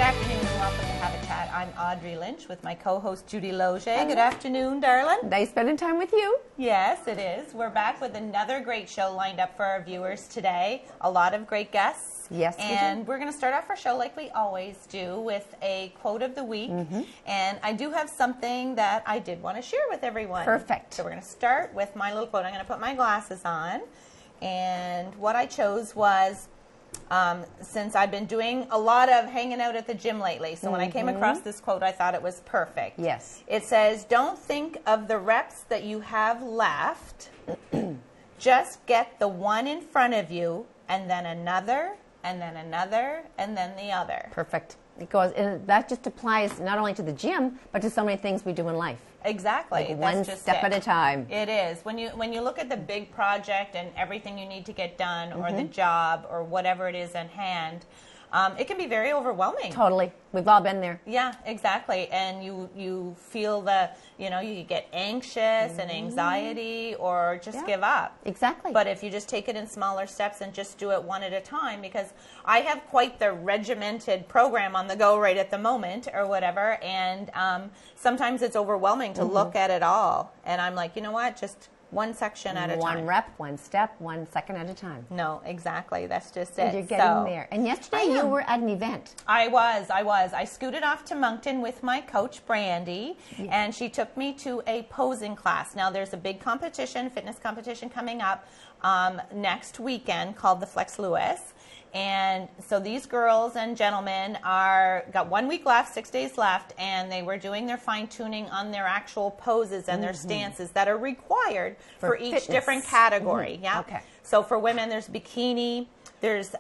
afternoon and welcome to Habitat. I'm Audrey Lynch with my co-host Judy Loge. Good afternoon, darling. Nice spending time with you. Yes, it is. We're back with another great show lined up for our viewers today. A lot of great guests. Yes, and we're going to start off our show like we always do with a quote of the week. And I do have something that I did want to share with everyone. Perfect. So we're going to start with my little quote. I'm going to put my glasses on. And what I chose was, since I've been doing a lot of hanging out at the gym lately, so when I came across this quote, I thought it was perfect. Yes. It says, don't think of the reps that you have left. Just get the one in front of you, and then another, and then another, and then the other. Perfect. It goes, and that just applies not only to the gym, but to so many things we do in life. Exactly. Like one step at a time. It is. When you look at the big project and everything you need to get done, or the job, or whatever it is in hand, it can be very overwhelming. Totally. We've all been there. Yeah, exactly. And you feel you get anxious and anxiety or just give up. Exactly. But if you just take it in smaller steps and just do it one at a time, because I have quite the regimented program on the go right at the moment or whatever, and sometimes it's overwhelming to look at it all. And I'm like, you know what, just one section at a time. One rep, one step, 1 second at a time. No, exactly. That's just it. And you're getting there. And yesterday you were at an event. I was. I scooted off to Moncton with my coach, Brandy, and she took me to a posing class. Now, there's a big competition, fitness competition coming up next weekend called the Flex Lewis. And so these girls and gentlemen got 1 week left, 6 days left, and they were doing their fine-tuning on their actual poses and their stances that are required for each fitness. Different category. Yeah. Okay. So for women, there's bikini, there's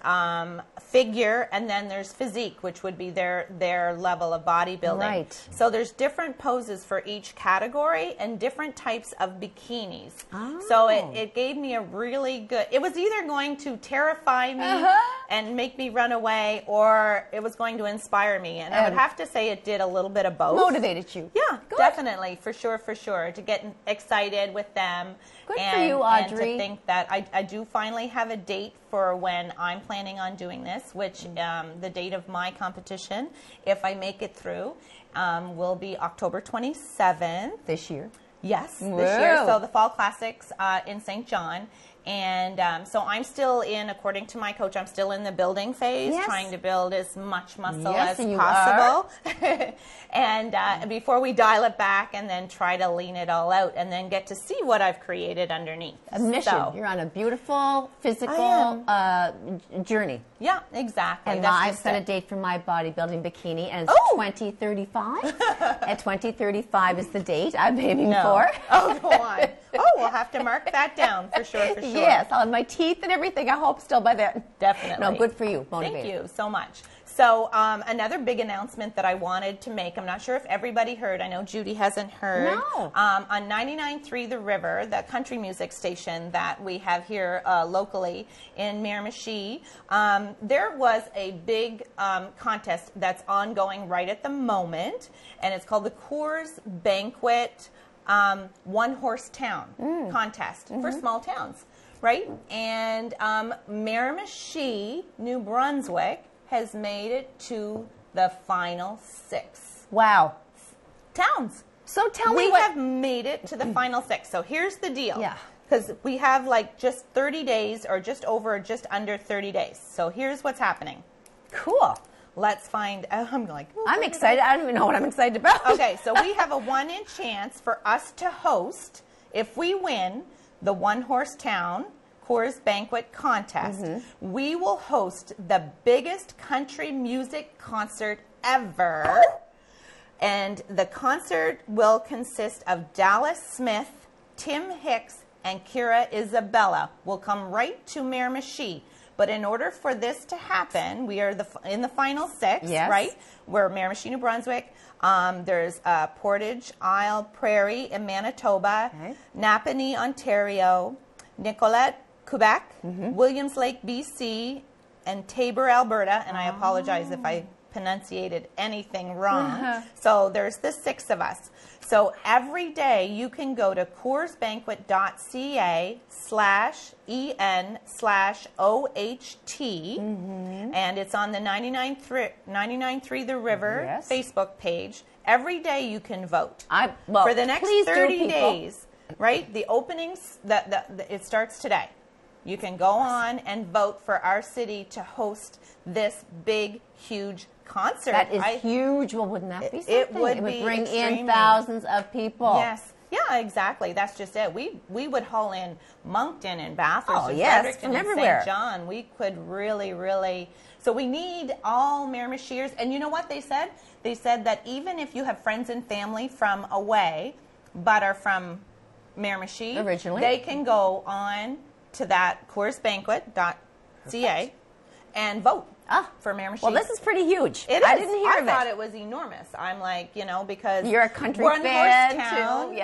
figure, and then there's physique, which would be their level of bodybuilding. Right. So there's different poses for each category and different types of bikinis. Oh. So it gave me a really good, it was either going to terrify me and make me run away, or it was going to inspire me. And I would have to say it did a little bit of both. Motivated you. Yeah, Good. definitely, for sure, to get excited with them. Good for you, Audrey. And to think that I do finally have a date for when I'm planning on doing this, which the date of my competition, if I make it through, will be October 27th. This year. Yes, Whoa. this year. So the Fall Classics in St. John. And so I'm still according to my coach, I'm still in the building phase, trying to build as much muscle as possible. And before we dial it back and then try to lean it all out and then get to see what I've created underneath. A mission. So, you're on a beautiful physical journey. Yeah, exactly. And I've set a date for my bodybuilding bikini, and it's 2035. At 2035 is the date I'm aiming for. Oh, go on. Oh, we'll have to mark that down for sure. Yes, I'll have my teeth and everything, I hope, still by then. Definitely. No, good for you. Motivated. Thank you so much. So another big announcement that I wanted to make, I'm not sure if everybody heard, I know Judy hasn't heard. No. On 99.3 The River, the country music station that we have here locally in Miramichi, there was a big contest that's ongoing right at the moment, and it's called the Coors Banquet One Horse Town Contest for small towns, right? And Miramichi, New Brunswick, has made it to the final 6. Wow. Towns. So tell me we have made it to the final 6. So here's the deal. Yeah. Because we have like just 30 days or just under 30 days. So here's what's happening. Cool. Let's find, I'm like, I'm excited. I don't even know what I'm excited about. Okay, so we have a 1 in chance for us to host, if we win the One Horse Town Coors Banquet Contest, we will host the biggest country music concert ever. And the concert will consist of Dallas Smith, Tim Hicks, and Kira Isabella. Will come right to Miramichi. But in order for this to happen, we are in the final 6, right? We're Miramichi, New Brunswick. There's Portage Isle Prairie in Manitoba, Napanee, Ontario, Nicollet, Quebec, Williams Lake, BC, and Tabor, Alberta. And I apologize if I pronunciated anything wrong. So there's the 6 of us. So every day you can go to CoorsBanquet.ca/EN/OHT, and it's on the 99.3 The River Facebook page. Every day you can vote. For the next 30 days, right? The openings, it starts today. You can go on and vote for our city to host this big, huge concert. That is huge. Well, wouldn't that be something? It would bring in thousands of people. Yes. Yeah, exactly. That's just it. We would haul in Moncton and Bathurst and Fredericton and St. John. We could really. So we need all Miramichiers. And you know what they said? They said that even if you have friends and family from away, but are from Miramichi, originally, they can go on to that CoorsBanquet.ca and vote for Miramichi. Well, this is pretty huge. It is. I didn't hear of it. I thought it was enormous. I'm like, because you're a country one fan horse town, too.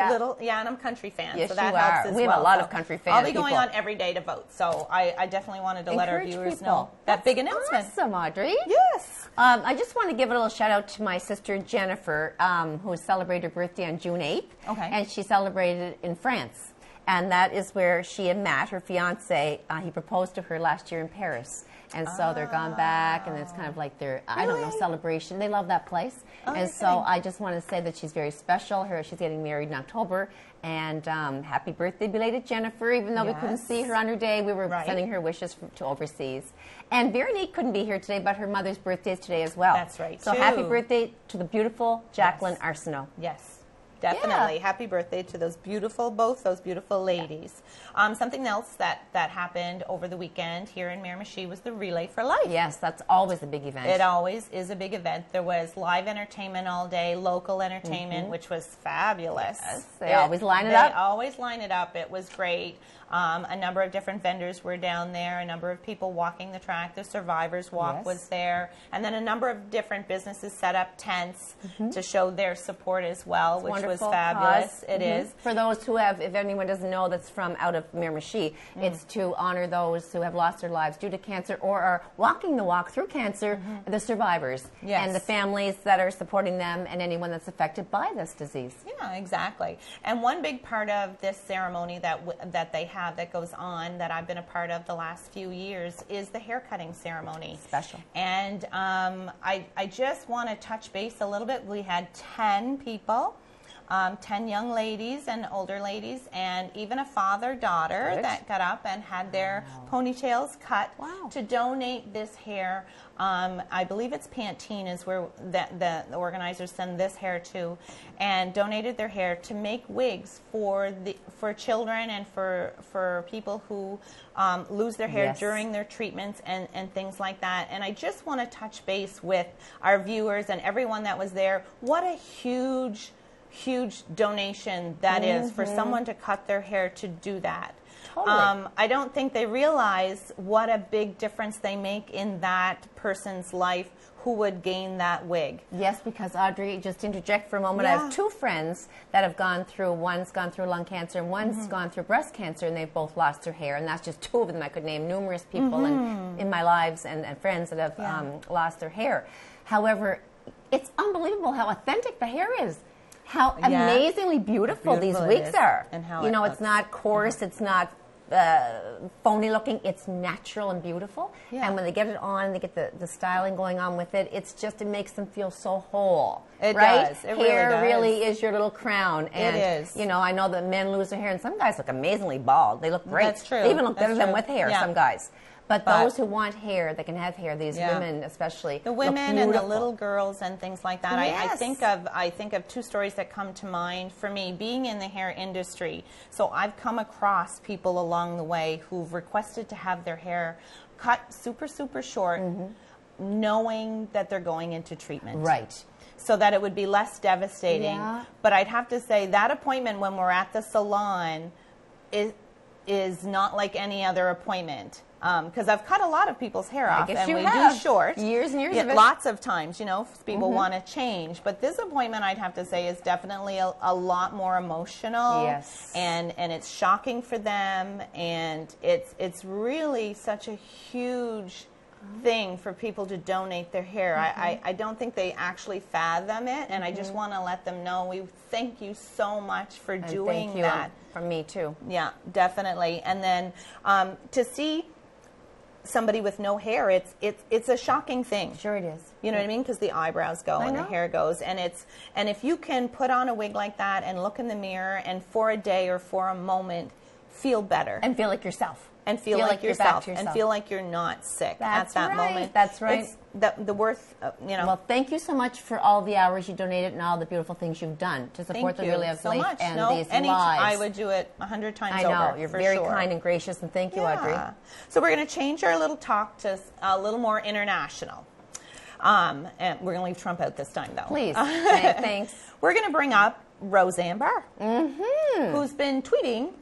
and I'm a country fan. Yes, so that you helps are. as We have well. a lot of country fans. I'll be going on every day to vote. So I definitely wanted to let our viewers know that big announcement. Awesome, Audrey. Yes. I just want to give a little shout out to my sister Jennifer, who celebrated her birthday on June 8th. Okay. And she celebrated in France. And that is where she had met her fiance. He proposed to her last year in Paris. And so they're gone back, and it's kind of like their, I don't know, celebration. They love that place. And so I just want to say that she's very special. She's getting married in October. And happy birthday, belated Jennifer. Even though we couldn't see her on her day, we were sending her wishes to overseas. And Veronique couldn't be here today, but her mother's birthday is today as well. That's right, So happy birthday to the beautiful Jacqueline Arsenault. Yes. Definitely. Happy birthday to both those beautiful ladies. Something else that happened over the weekend here in Miramichi was the Relay for Life. Yes, that's always a big event. It always is a big event. There was live entertainment all day, local entertainment, which was fabulous. Yes, they always line it up. They always line it up. It was great. A number of different vendors were down there, a number of people walking the track. The Survivors Walk was there. And then a number of different businesses set up tents to show their support as well, which was fabulous. It is. For those who have, if anyone doesn't know that's from out of Miramichi, it's to honor those who have lost their lives due to cancer or are walking the walk through cancer, the survivors, and the families that are supporting them and anyone that's affected by this disease. Yeah, exactly. And one big part of this ceremony that they have that goes on that I've been a part of the last few years is the hair cutting ceremony. Special. And I just want to touch base a little bit. We had 10 people. 10 young ladies and older ladies, and even a father-daughter that got up and had their ponytails cut to donate this hair. I believe it's Pantene is where the organizers send this hair to, and donated their hair to make wigs for children and for people who lose their hair during their treatments and things like that. And I just want to touch base with our viewers and everyone that was there. What a huge donation that is for someone to cut their hair to do that. Totally. I don't think they realize what a big difference they make in that person's life who would gain that wig. Yes, because Audrey, just to interject for a moment, I have 2 friends that have gone through, one's gone through lung cancer and one's gone through breast cancer, and they've both lost their hair, and that's just 2 of them. I could name numerous people in my lives and friends that have lost their hair. However, it's unbelievable how authentic the hair is. How amazingly beautiful these wigs are. And how it's not coarse, it's not phony looking, it's natural and beautiful. And when they get it on, they get the styling going on with it, it makes them feel so whole. It right? does. It hair really is your little crown. And, it is. I know that men lose their hair, and some guys look amazingly bald. They look great. That's true. They even look better than with hair, some guys. But those who want hair, they can have hair. These women, especially, the women and the little girls and things like that. Yes. I think of 2 stories that come to mind for me. Being in the hair industry, so I've come across people along the way who've requested to have their hair cut super short, knowing that they're going into treatment. Right. So that it would be less devastating. But I'd have to say that appointment when we're at the salon is not like any other appointment. Because I've cut a lot of people's hair off, and we do short. Years and years of it. Lots of times, people want to change. But this appointment, I'd have to say, is definitely a lot more emotional. Yes. And it's shocking for them, and it's really such a huge thing for people to donate their hair. I don't think they actually fathom it, and I just want to let them know we thank you so much for doing thank you that. From me too. Yeah, definitely. And then to see somebody with no hair, it's a shocking thing. Sure it is. You know what I mean? Because the eyebrows go and the hair goes, and if you can put on a wig like that and look in the mirror and for a day or for a moment feel better and feel like yourself. And feel like yourself, and feel like you're not sick at that moment. That's right. It's the worth, you know. Well, thank you so much for all the hours you donated and all the beautiful things you've done to support the Really Of Life and these lives. I would do it 100 times over. I know. You're very kind and gracious, and thank you, Audrey. So we're going to change our little talk to a little more international. And we're going to leave Trump out this time, though. Please. Thanks. We're going to bring up Roseanne Barr, who's been tweeting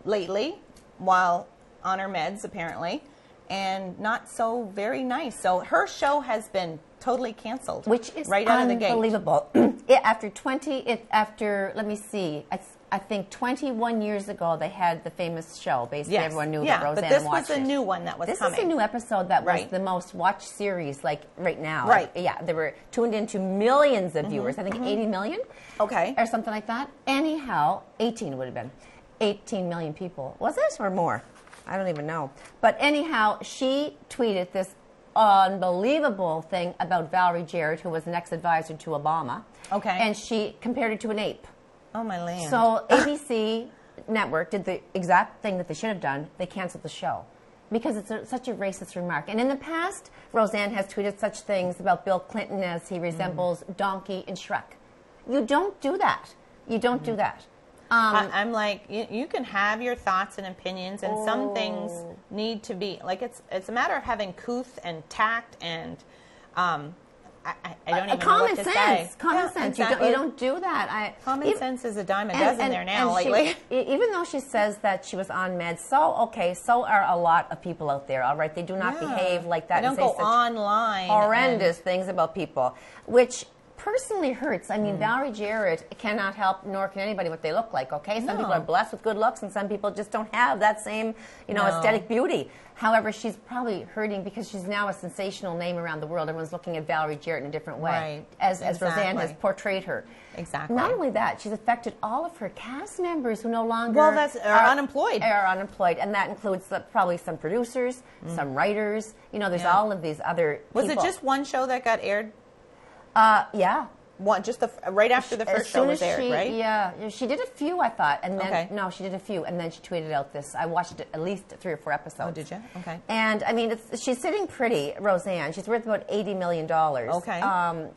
lately while on her meds, apparently, and not so very nice. So her show has been totally canceled, which is right out of the gate. Unbelievable. After let me see, I think 21 years ago they had the famous show. Basically, everyone knew that Roseanne watched it. But this was a new one that was coming. This is a new episode that was the most watched series, like right now. Right. Yeah, they were tuned into millions of viewers. I think 80 million. Okay. Or something like that. Anyhow, 18 would have been. 18 million people. Was it or more? I don't even know. But anyhow, she tweeted this unbelievable thing about Valerie Jarrett, who was an ex-advisor to Obama. Okay. And she compared it to an ape. Oh, my land. So ABC Network did the exact thing that they should have done. They canceled the show because it's such a racist remark. And in the past, Roseanne has tweeted such things about Bill Clinton as he resembles Donkey in Shrek. You don't do that. You don't do that. I'm like, you can have your thoughts and opinions, and some things need to be, like, it's a matter of having couth and tact and, I don't even know what to say. Common sense. Exactly. You don't do that. Common sense is a dime a dozen there now lately. Even though she says that she was on meds, so are a lot of people out there, all right? They do not behave like that. They don't go online. Horrendous things about people, which personally hurts. I mean, Valerie Jarrett cannot help, nor can anybody, what they look like, okay? Some people are blessed with good looks, and some people just don't have that same, aesthetic beauty. However, she's probably hurting because she's now a sensational name around the world. Everyone's looking at Valerie Jarrett in a different way, as Roseanne has portrayed her. Exactly. Not only that, she's affected all of her cast members who no longer are unemployed. Are unemployed, and that includes probably some producers, some writers. There's all of these other people. Was it just one show that got aired? Yeah. One, just right after the first show was aired, right? Yeah, she did a few, I thought, and then no, she did a few, and then she tweeted out this. I watched at least 3 or 4 episodes. Oh, did you? Okay. And I mean, she's sitting pretty, Roseanne. She's worth about $80 million. Okay.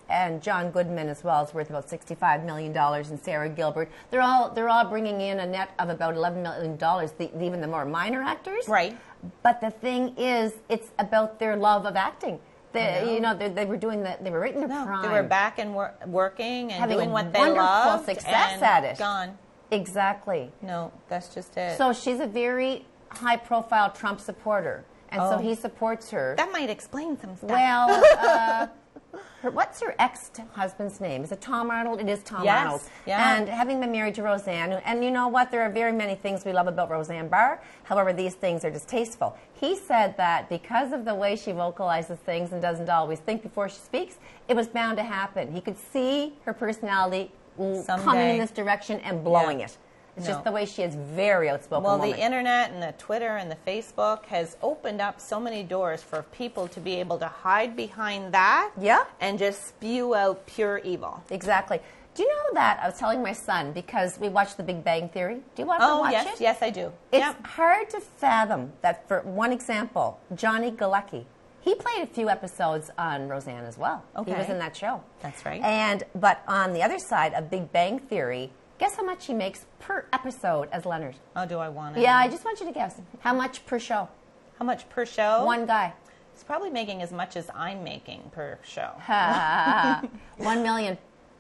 And John Goodman as well is worth about $65 million, and Sarah Gilbert. They're all bringing in a net of about $11 million. Even the more minor actors. Right. But the thing is, it's about their love of acting. They were doing that. They were right in their prime. They were back and working and having doing what they wonderful loved. Success at it. Gone. Exactly. No, that's just it. So she's a very high-profile Trump supporter, and so he supports her. That might explain some stuff. Well, what's her ex-husband's name? Is it Tom Arnold? It is Tom Arnold. Yeah. And having been married to Roseanne, and you know what? There are very many things we love about Roseanne Barr. However, these things are distasteful. He said that because of the way she vocalizes things and doesn't always think before she speaks, it was bound to happen. He could see her personality coming in this direction and blowing it. It's just the way she is, very outspoken woman. The internet and the Twitter and the Facebook has opened up so many doors for people to be able to hide behind that and just spew out pure evil. Exactly. Do you know that? I was telling my son, because we watched The Big Bang Theory. Do you want to watch it? Yes, I do. It's hard to fathom that, for one example, Johnny Galecki, he played a few episodes on Roseanne as well. Okay. He was in that show. That's right. But on the other side of Big Bang Theory, guess how much he makes per episode as Leonard? Oh, do I want to? Yeah, I just want you to guess. How much per show? How much per show? One guy. He's probably making as much as I'm making per show. 1 million.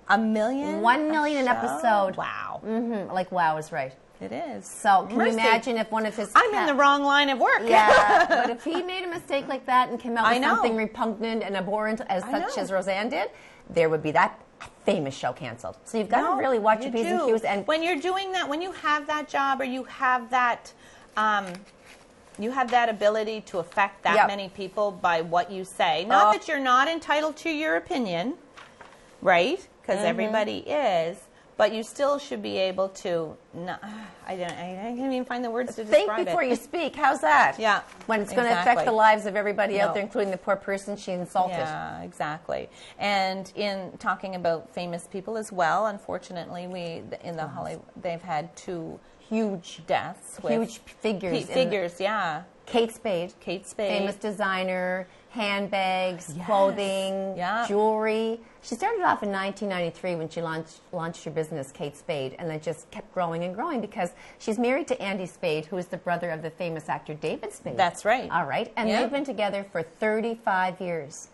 $1 million? 1 million an episode. Wow. Mm-hmm. Like, wow is right. It is. So can you imagine if one of his... I'm in the wrong line of work. Yeah, but if he made a mistake like that and came out with something repugnant and abhorrent such as Roseanne did, there would be that famous show canceled. So you've got to really watch your P's and Q's. And when you're doing that, when you have that job or you have that You have that ability to affect that Yep. many people by what you say. Not that you're not entitled to your opinion, right? Because everybody is. But you still should be able to. I can't even find the words to describe it. Think before you speak. How's that? Yeah. When it's going to affect the lives of everybody out No. there, including the poor person she insulted. Yeah, exactly. And in talking about famous people as well, unfortunately, in the Hollywood, they've had 2 huge deaths. With Huge figures. Figures, yeah. Kate Spade. Kate Spade. Famous designer, handbags, Yes. clothing, Yeah. jewelry. She started off in 1993 when she launched her business, Kate Spade, and then just kept growing and growing because she's married to Andy Spade, who is the brother of the famous actor David Spade. That's right. All right. And Yeah. they've been together for 35 years.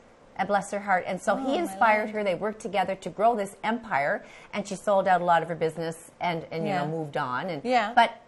Bless her heart. And so he inspired her. They worked together to grow this empire, and she sold out a lot of her business and you know, moved on. And, but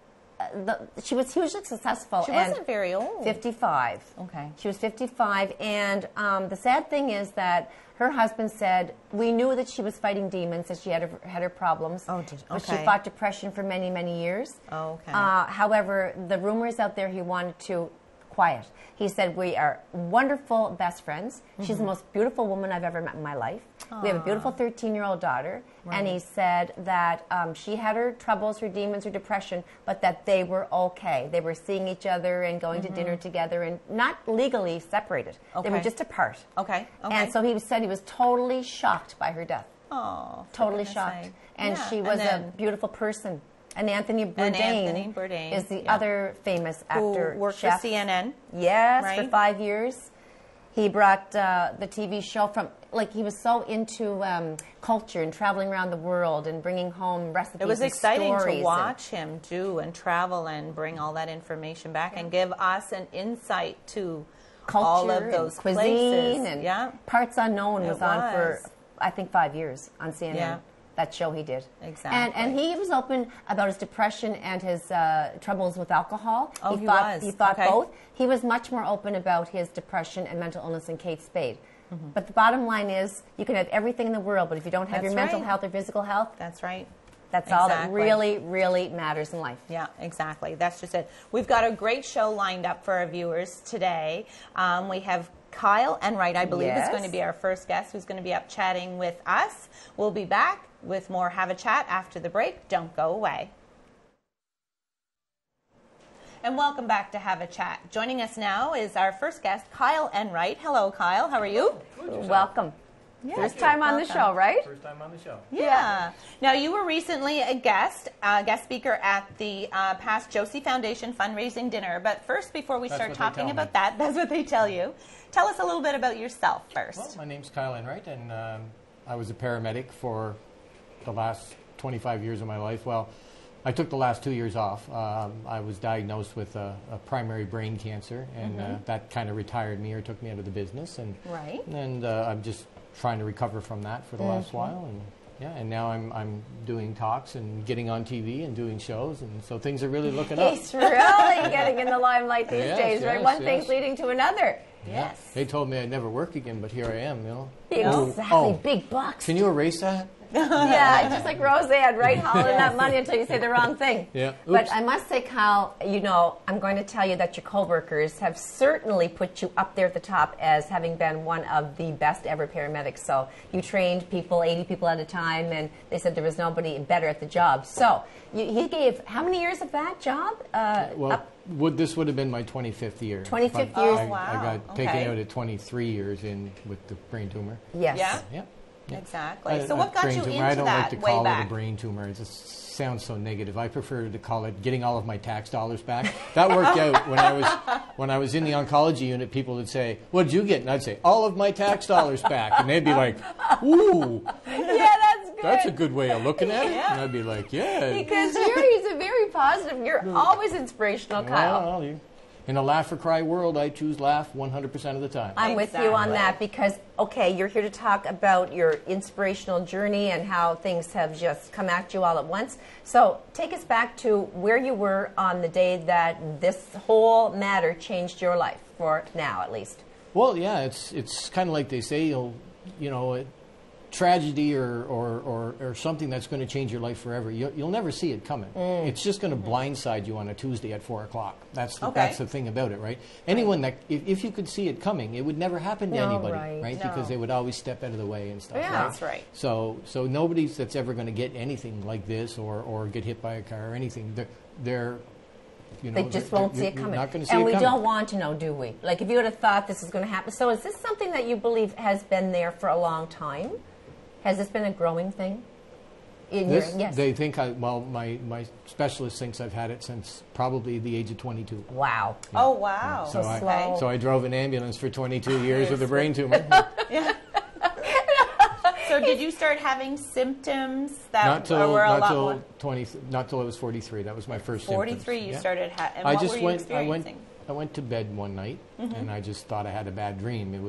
she was hugely successful. She wasn't very old. 55. Okay. She was 55, and the sad thing is that her husband said, we knew that she was fighting demons, that she had her problems. Oh, but she fought depression for many, many years. Oh, okay. However, the rumors out there, he wanted to quiet. He said, we are wonderful best friends. She's the most beautiful woman I've ever met in my life. We have a beautiful 13-year-old daughter. Right. And he said that she had her troubles, her demons, her depression, but that they were okay. They were seeing each other and going to dinner together and not legally separated. Okay. They were just apart. Okay. And so he said he was totally shocked by her death. Oh, totally shocked. And she was a beautiful person. And Anthony Bourdain is the other famous actor. Who worked chef. for CNN. Yes, right? for 5 years. He brought the TV show from, like, he was so into culture and traveling around the world and bringing home recipes. It was and exciting to stories watch him do and travel and bring all that information back and give us an insight to culture all of those and cuisine places. and Parts Unknown was on for, I think, 5 years on CNN. Yeah. That show he did. Exactly. And he was open about his depression and his troubles with alcohol. Oh, he fought Okay. both. He was much more open about his depression and mental illness than Kate Spade. But the bottom line is, you can have everything in the world, but if you don't have your mental health or physical health, that's right. That's all that really, really matters in life. Yeah, exactly. That's just it. We've got a great show lined up for our viewers today. We have Kyle Enright, I believe, is going to be our first guest, who's going to be up chatting with us. We'll be back with more Have a Chat after the break. Don't go away. And welcome back to Have a Chat. Joining us now is our first guest, Kyle Enright. Hello, Kyle. How are you? Welcome. Yeah, first time on the show, right? First time on the show. Yeah. Now, you were recently a guest speaker at the past Josie Foundation fundraising dinner. But first, before we start talking about that, that's what they tell you. Tell us a little bit about yourself first. Well, my name's Kyle Enright, and I was a paramedic for the last 25 years of my life. Well, I took the last 2 years off. I was diagnosed with a primary brain cancer, and that kind of retired me or took me out of the business. And I'm just trying to recover from that for the last while. And now I'm doing talks and getting on TV and doing shows, and so things are really looking up. He's really getting in the limelight these days, right? One thing's leading to another. Yeah. They told me I'd never work again, but here I am, you know. Exactly. Big bucks. Can you erase that? Yeah, just like Roseanne, right? Hollering that money until you say the wrong thing. Yeah. But I must say, Kyle, you know, I'm going to tell you that your coworkers have certainly put you up there at the top as having been one of the best ever paramedics. So you trained people, 80 people at a time, and they said there was nobody better at the job. So he gave how many years of that job? This would have been my 25th year. 25th year. Oh, wow. I got taken out at 23 years with the brain tumor. Yes. Yeah. Yeah. Exactly. So what got you into that way back? I don't like to call it a brain tumor. It just sounds so negative. I prefer to call it getting all of my tax dollars back. That worked out when I was in the oncology unit. People would say, "What did you get?" And I'd say, "All of my tax dollars back." And they'd be like, "Ooh, yeah, that's good. That's a good way of looking at it." Yeah. And I'd be like, "Yeah." Because he's a very positive. You're always inspirational, Kyle. Well, in a laugh or cry world, I choose laugh 100% of the time. I'm with you on that because, okay, you're here to talk about your inspirational journey and how things have just come at you all at once. So take us back to where you were on the day that this whole matter changed your life, for now at least. Well, yeah, it's kind of like they say, tragedy or something that's going to change your life forever, you'll never see it coming. It's just going to blindside you on a Tuesday at 4 o'clock. That's the thing about it, right? Anyone that, if you could see it coming, it would never happen to anybody, right? No. Because they would always step out of the way and stuff. Yeah, right? that's right. So nobody that's ever going to get anything like this or get hit by a car or anything, they're you know, they just won't see it coming. Not going to see and it we coming. don't want to know, do we? Like, if you would have thought this is going to happen. So is this something that you believe has been there for a long time? Has this been a growing thing? Yes. They think, my specialist thinks I've had it since probably the age of 22. Wow. Yeah. Oh, wow. Yeah. So I drove an ambulance for 22 years with a brain tumor. Yeah. So did you start having symptoms that not till were a not lot till more? 20, not till I was 43. That was my first 43 symptoms. you started and I what just were you went experiencing? I went to bed one night and I just thought I had a bad dream. It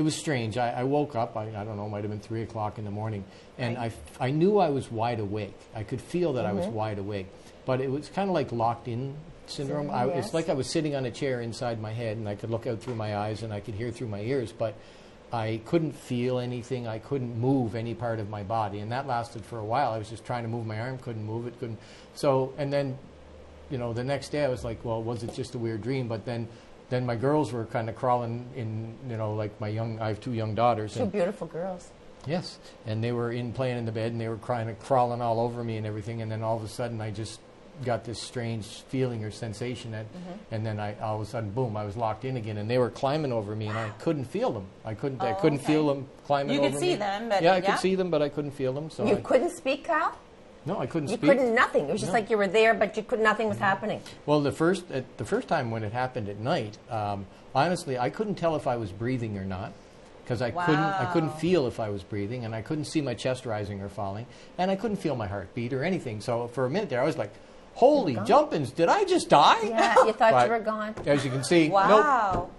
was strange. I woke up, I don't know, it might have been 3 o'clock in the morning, and I knew I was wide awake. I could feel that I was wide awake, but it was kind of like locked in syndrome. Yes. It's like I was sitting on a chair inside my head and I could look out through my eyes and I could hear through my ears, but I couldn't feel anything. I couldn't move any part of my body, and that lasted for a while. I was just trying to move my arm, couldn't move it, couldn't. So, and then, you know, the next day I was like, well, was it just a weird dream? But then my girls were kind of crawling in, you know, like I have 2 young daughters. Two beautiful girls. Yes, and they were playing in the bed, and they were crawling all over me and everything, and then all of a sudden I just got this strange feeling or sensation that, and then all of a sudden, boom, I was locked in again, and they were climbing over me, and I couldn't feel them. I couldn't feel them climbing over me. You could see them, but I could see them, but I couldn't feel them. So You couldn't speak, Kyle? No, I couldn't speak. You couldn't nothing. It was just like you were there, but nothing was happening. Well, the first time when it happened at night, honestly, I couldn't tell if I was breathing or not. Because I couldn't feel if I was breathing, and I couldn't see my chest rising or falling, and I couldn't feel my heartbeat or anything. So for a minute there, I was like, holy jumpins, did I just die? Yeah, you thought you were gone. As you can see, wow. Nope.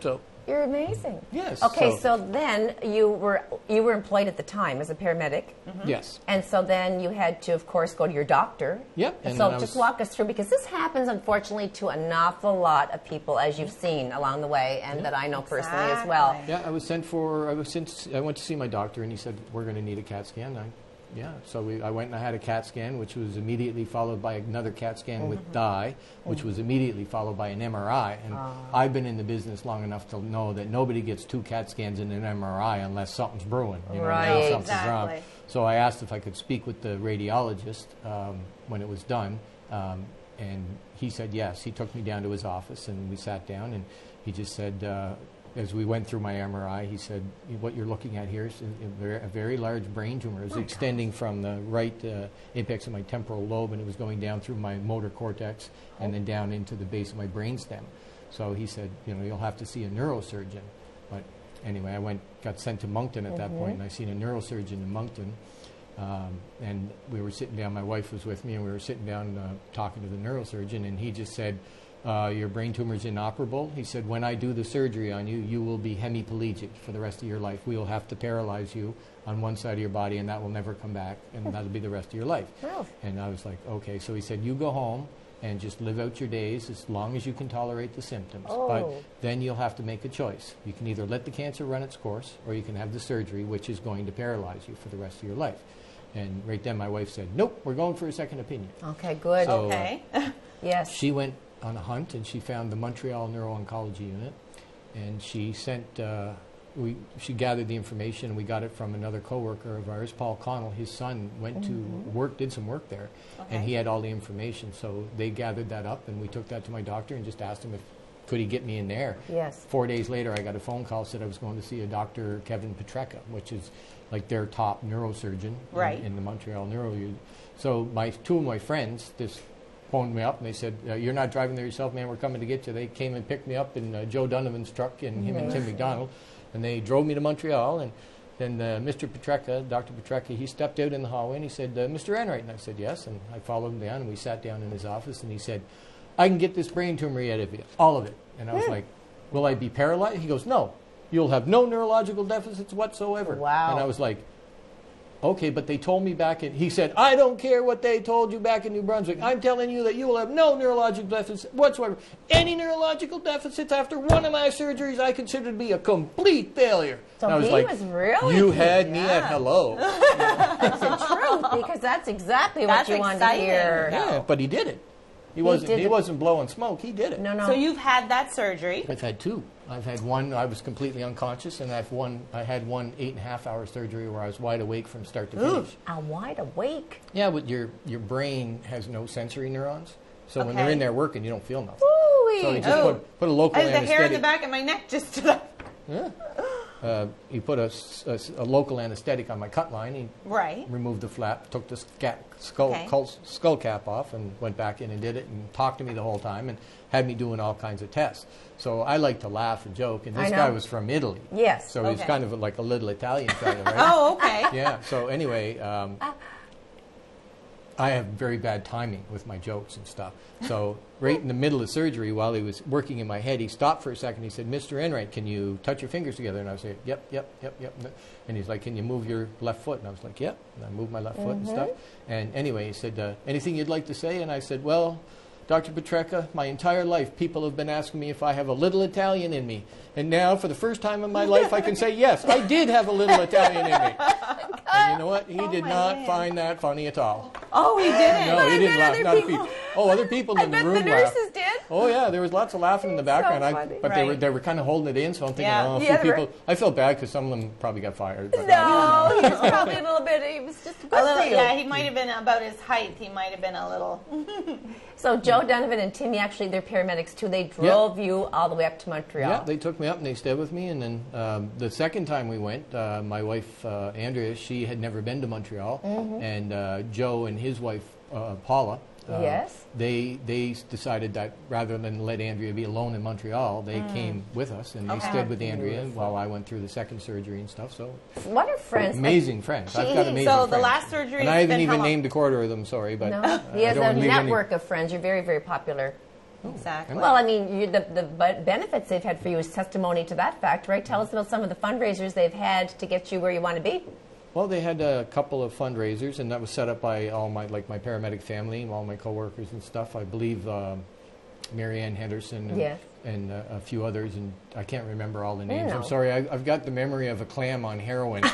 So you're amazing. Yes. Okay, so then you were employed at the time as a paramedic. Yes. And so then you had to, of course, go to your doctor. Yep. And so just walk us through, because this happens, unfortunately, to an awful lot of people, as you've seen along the way, and that I know personally as well. Yeah, I went to see my doctor, and he said, we're going to need a CAT scan. So I went and I had a CAT scan, which was immediately followed by another CAT scan with dye, which was immediately followed by an MRI. And I've been in the business long enough to know that nobody gets 2 CAT scans and an MRI unless something's brewing. Right, something's wrong. So I asked if I could speak with the radiologist when it was done, and he said yes. He took me down to his office, and we sat down, and he just said, as we went through my MRI, he said, what you're looking at here is a very large brain tumor. It was extending from the right apex of my temporal lobe, and it was going down through my motor cortex and then down into the base of my brainstem. So he said, you'll have to see a neurosurgeon. But anyway, got sent to Moncton at that point, and I seen a neurosurgeon in Moncton. And we were sitting down, my wife was with me, and we were sitting down talking to the neurosurgeon, and he just said, your brain tumor is inoperable. He said, when I do the surgery on you, you will be hemiplegic for the rest of your life. We will have to paralyze you on one side of your body, and that will never come back, and that'll be the rest of your life. Wow. And I was like, okay. So he said, you go home and just live out your days as long as you can tolerate the symptoms. But then you'll have to make a choice. You can either let the cancer run its course, or you can have the surgery, which is going to paralyze you for the rest of your life. And right then my wife said, nope, we're going for a second opinion. Okay, good. So, okay. Yes. She went on a hunt, and she found the Montreal Neuro-Oncology Unit, and she sent, she gathered the information, and we got it from another coworker of ours, Paul Connell. His son went to work, did some work there, and he had all the information. So they gathered that up, and we took that to my doctor and just asked him if could he get me in there. Yes. 4 days later, I got a phone call, said I was going to see a Dr. Kevin Petrecka, which is like their top neurosurgeon in the Montreal Neuro Unit. So 2 of my friends just phoned me up, and they said, you're not driving there yourself, man, we're coming to get you. They came and picked me up in Joe Donovan's truck, and him and Tim McDonald, and they drove me to Montreal. And then Mr. Petrecka, Dr. Petrecka, he stepped out in the hallway, and he said, Mr. Enright? And I said, yes. And I followed him down, and we sat down in his office, and he said, I can get this brain tumor out of you, all of it. And I was like, will I be paralyzed? He goes, no, you'll have no neurological deficits whatsoever. Wow. And I was like, okay, but they told me back in, he said, I don't care what they told you back in New Brunswick. I'm telling you that you will have no neurological deficits whatsoever. Any neurological deficits after one of my surgeries I consider to be a complete failure. So I was he like, was really... you had me at hello. It's the truth, because that's exactly what you wanted to hear. Yeah, but he did it. He wasn't blowing smoke. He did it. No. So you've had that surgery. I've had two. I've had one, I was completely unconscious, and I had one 8.5-hour surgery where I was wide awake from start to finish. I'm wide awake. Yeah, but your brain has no sensory neurons. So when they're in there working, you don't feel nothing. Ooh-wee. So he just put a local I have the anesthetic. hair in the back of my neck just stood up. Yeah. He put a local anesthetic on my cut line. He removed the flap, took the skull cap off, and went back in and did it, and talked to me the whole time, and had me doing all kinds of tests. So I like to laugh and joke, and this guy was from Italy. Yes. So he's kind of like a little Italian fellow, right? Oh, okay. Yeah. So anyway, I have very bad timing with my jokes and stuff. So right in the middle of surgery, while he was working in my head, he stopped for a second. He said, Mr. Enright, can you touch your fingers together? And I was like, yep. And he's like, can you move your left foot? And I was like, yep. And I moved my left foot and stuff. And anyway, he said, anything you'd like to say? And I said, well, Dr. Petrecka, my entire life, people have been asking me if I have a little Italian in me. And now, for the first time in my life, I can say, yes, I did have a little Italian in me. And you know what? He did not find that funny at all. Oh, he didn't? No, he didn't laugh. Not people. Oh, other people in the room the laughed. nurses did? Oh, yeah, there was lots of laughing in the background. funny. But they were kind of holding it in, so I'm thinking, a few people. I felt bad because some of them probably got fired. But No, he was probably a little bit, he was just good for you. Yeah, he might have been about his height. He might have been a little... So Joe Donovan and Timmy, actually, they're paramedics too. They drove you all the way up to Montreal. Yeah, they took me up and they stayed with me. And then the second time we went, my wife, Andrea, she had never been to Montreal. And Joe and his wife, Paula, they decided that rather than let Andrea be alone in Montreal, they came with us and they stayed with Andrea while I went through the second surgery and stuff. So what are friends? Amazing friends. I've got amazing friends. So the last surgery, and I haven't even named a quarter of them. Sorry, but no, he has a network of friends. You're very, very popular. Exactly. Well, I mean, the benefits they've had for you is testimony to that fact, right? Tell us about some of the fundraisers they've had to get you where you want to be. Well, they had a couple of fundraisers, and that was set up by all my paramedic family and all my coworkers and stuff. I believe Marianne Henderson and a few others, and I can't remember all the names. I'm sorry. I've got the memory of a clam on heroin.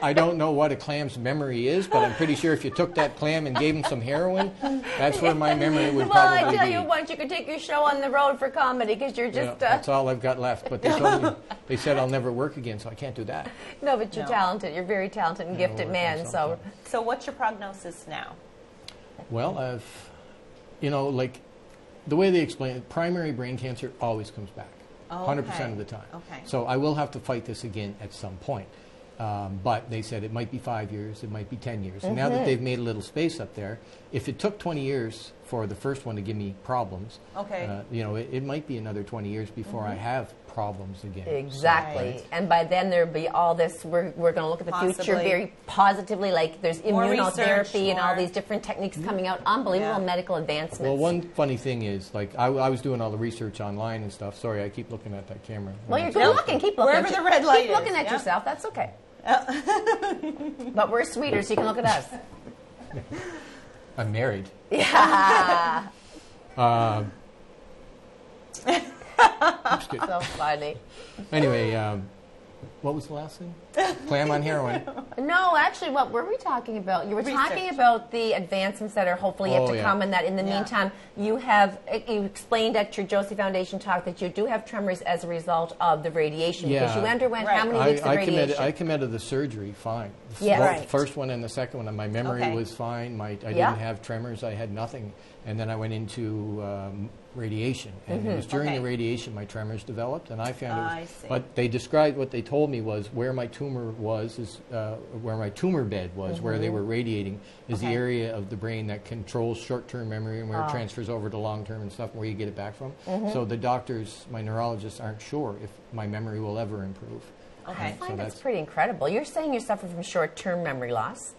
I don't know what a clam's memory is, but I'm pretty sure if you took that clam and gave him some heroin, that's where my memory would probably be. Well, I tell you what, you could take your show on the road for comedy because you're just... that's all I've got left. But they told me, they said I'll never work again, so I can't do that. No, but you're talented. You're a very talented and gifted man. So what's your prognosis now? Well, like the way they explain it, primary brain cancer always comes back, 100% of the time. Okay. So I will have to fight this again at some point. But they said it might be 5 years, it might be 10 years. And now that they've made a little space up there, if it took 20 years for the first one to give me problems, it might be another 20 years before I have problems again. Exactly. So, and by then there'll be all this, we're going to look at the future very positively, like there's immunotherapy and all these different techniques coming out, unbelievable medical advancements. Well, one funny thing is, like, I was doing all the research online and stuff. Sorry, I keep looking at that camera. Well, you're good looking. Keep looking. Wherever the red light is. Keep looking at yourself. That's okay. But we're sweeter, so you can look at us. I'm married. Yeah. So funny. Anyway, what was the last thing? Clam on heroin. No, actually, what were we talking about? You were talking about the advancements that are hopefully yet to come, and that in the meantime, you explained at your Josie Foundation talk that you do have tremors as a result of the radiation, because you underwent how many weeks of radiation? I came out of the surgery fine. The first one and the second one, and my memory was fine. I didn't have tremors. I had nothing. And then I went into radiation, and it was during the radiation my tremors developed, and I found it was, but they described what they told me was where my tumor was, where my tumor bed was, where they were radiating, is the area of the brain that controls short-term memory and where it transfers over to long-term and stuff, and where you get it back from. So the doctors, my neurologists, aren't sure if my memory will ever improve. I find that's pretty incredible. You're saying you suffer from short-term memory loss.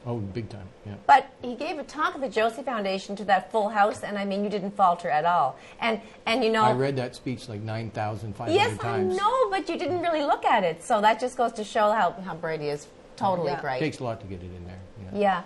Oh, big time, yeah. But he gave a talk at the Josie Foundation to that full house, and I mean, you didn't falter at all. And you know... I read that speech like 9,500 times. Yes, I know, but you didn't really look at it. So that just goes to show how bright he is. Totally Yeah. right. It takes a lot to get it in there. Yeah.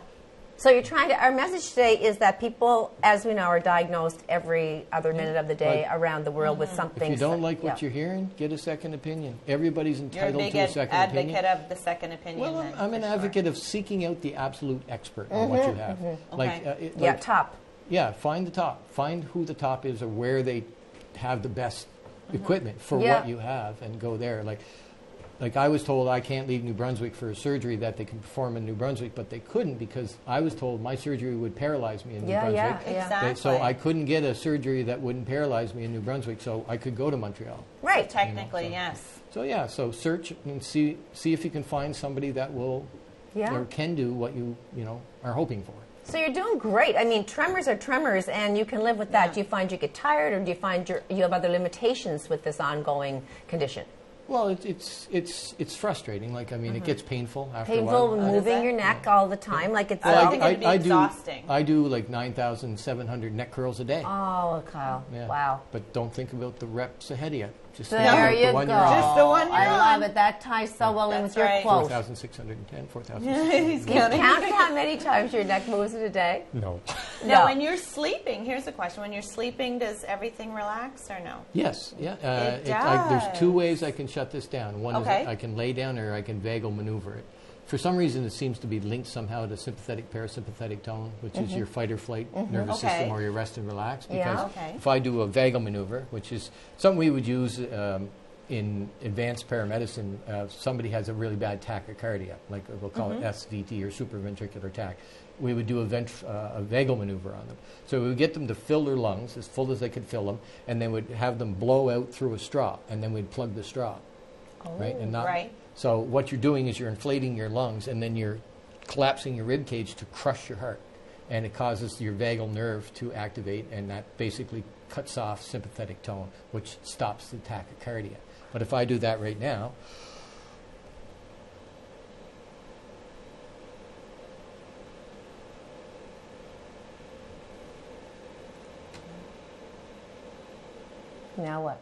So you're trying to, our message today is that people, as we know, are diagnosed every other minute of the day around the world with something. If you don't like what you're hearing, get a second opinion. Everybody's You're a entitled big to a second opinion. advocate of the second opinion. Well, then, I'm an for sure. advocate of seeking out the absolute expert on what you have. Like, Okay. Yeah, top. Yeah, find the top. Find who the top is or where they have the best equipment for Yeah. what you have, and go there. Like I was told I can't leave New Brunswick for a surgery that they can perform in New Brunswick, but they couldn't because I was told my surgery would paralyze me in New Brunswick. Yeah. Exactly. So I couldn't get a surgery that wouldn't paralyze me in New Brunswick, so I could go to Montreal. Right. Technically, yes. So yeah, so search and see if you can find somebody that will Yeah. or can do what you are hoping for. So you're doing great. I mean, tremors are tremors, and you can live with that. Yeah. Do you find you get tired, or do you find you have other limitations with this ongoing condition? Well, it's frustrating. Like, I mean, it gets painful after a Painful, while. moving that? your neck all the time, like it's. I think it'd be I exhausting. I do like 9,700 neck curls a day. Oh, Kyle! Yeah. Wow. But don't think about the reps ahead of you. Just There think about you the one go. you're on. Just the one you're I love on. it. That ties so well in That's with your right. quote. 4,610, 4,600. He's You counting. counted how many times your neck moves in a day? No. Now, No. when you're sleeping, here's a question: when you're sleeping, does everything relax or no? Yes, yeah. It There's two does. ways I can shut this down. One Okay. is I can lay down or I can vagal maneuver it. For some reason, it seems to be linked somehow to sympathetic parasympathetic tone, which is your fight or flight nervous Okay. system, or your rest and relax. Yeah. Because Okay. if I do a vagal maneuver, which is something we would use in advanced paramedicine, somebody has a really bad tachycardia, like we'll call it SVT or supraventricular tach. We would do a vagal maneuver on them. So we would get them to fill their lungs as full as they could fill them, and then we'd have them blow out through a straw, and then we'd plug the straw. Right? And not, right. So what you're doing is you're inflating your lungs, and then you're collapsing your rib cage to crush your heart. And it causes your vagal nerve to activate, and that basically cuts off sympathetic tone, which stops the tachycardia. But if I do that right now, Now what?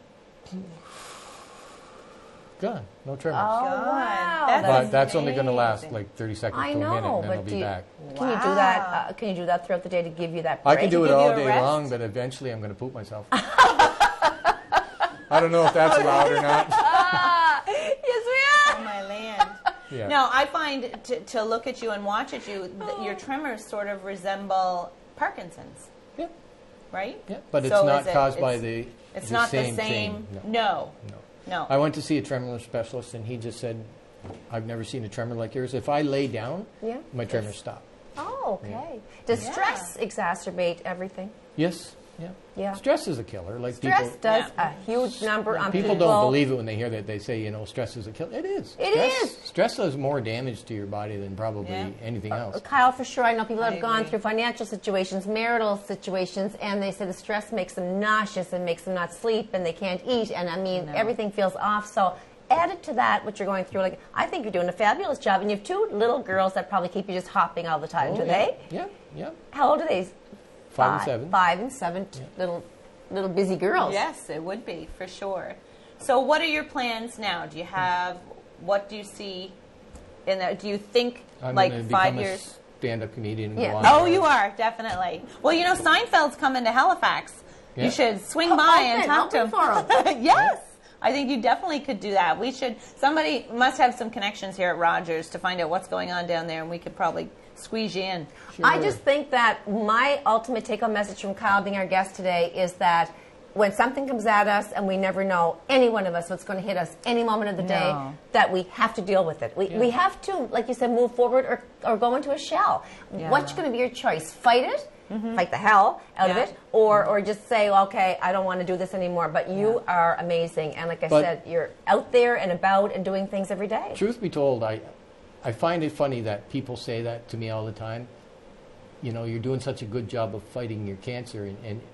gone, no tremors. Oh, God. wow. That's But that's only going to last amazing. like 30 seconds I to a minute, know, and then but I'll be do you, back. can you do that? Can you do that throughout the day to give you that break? I can do it give you all a day rest? long, but eventually I'm going to poop myself. I don't know if that's allowed or not. Yes, we Oh, my land. Yeah. No, I find to look at you and watch at you, your tremors sort of resemble Parkinson's, Yeah, right? yeah, but it's So not is it- caused by it's- the It's not the same same. thing. No. No. No. I went to see a tremor specialist, and he just said, I've never seen a tremor like yours. If I lay down, Yeah. my tremors stop. Oh, okay. Does Yeah. stress exacerbate everything? Yes, yeah. Yeah. Stress is a killer. Like Stress people, does Yeah. a huge number on people don't believe it when they hear that. They say, stress is a killer. It is. It stress, is. Stress does more damage to your body than probably Yeah. anything else. Kyle, for sure, I know people that I have gone agree. through financial situations, marital situations, and they say the stress makes them nauseous and makes them not sleep, and they can't eat, and I mean, No. everything feels off. So added to that, what you're going through, like, I think you're doing a fabulous job, and you have two little girls that probably keep you just hopping all the time, do yeah. they? Yeah, yeah. How old are they? 5 and 7. 5 and 7, little busy girls. Yes, it would be for sure. So, what are your plans now? Do you have? What do you see? In there? Do you think I'm like gonna 5 become years? a stand-up comedian and Yeah. go on. Oh, you are definitely. Well, Seinfeld's coming to Halifax. Yeah. You should swing by and talk to him. for him. Yes, I think you definitely could do that. We should. Somebody must have some connections here at Rogers to find out what's going on down there, and we could probably squeeze you in. I just think that my ultimate take-home message from Kyle being our guest today is that when something comes at us and we never know, any one of us, what's going to hit us any moment of the day, No. that we have to deal with it. We have to, like you said, move forward or go into a shell. Yeah. What's going to be your choice? Fight it? Fight the hell out of Yeah. it, or just say, okay, I don't want to do this anymore. But you are amazing, and like I But- said, you're out there and about and doing things every day. Truth be told, I find it funny that people say that to me all the time. You're doing such a good job of fighting your cancer.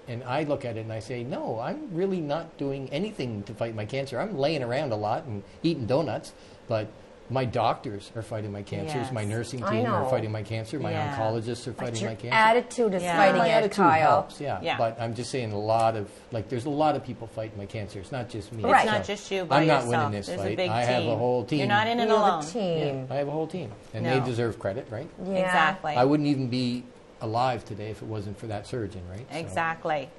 And I look at it and I say, no, I'm really not doing anything to fight my cancer. I'm laying around a lot and eating donuts. But My doctors are fighting my cancers. Yes. My nursing I team are know. fighting my cancer. My Yeah. oncologists are fighting Your my cancer. attitude is Yeah. fighting My it, attitude Kyle. helps, yeah. Yeah. But I'm just saying there's a lot of people fighting my cancer. It's not just me. Right. It's not So just you by I'm not yourself. winning this There's fight. a big I team. have a whole team. You're not in it You have alone. a team. I have a whole team. And No. they deserve credit, right? Yeah. Exactly. I wouldn't even be alive today if it wasn't for that surgeon, right? So- Exactly.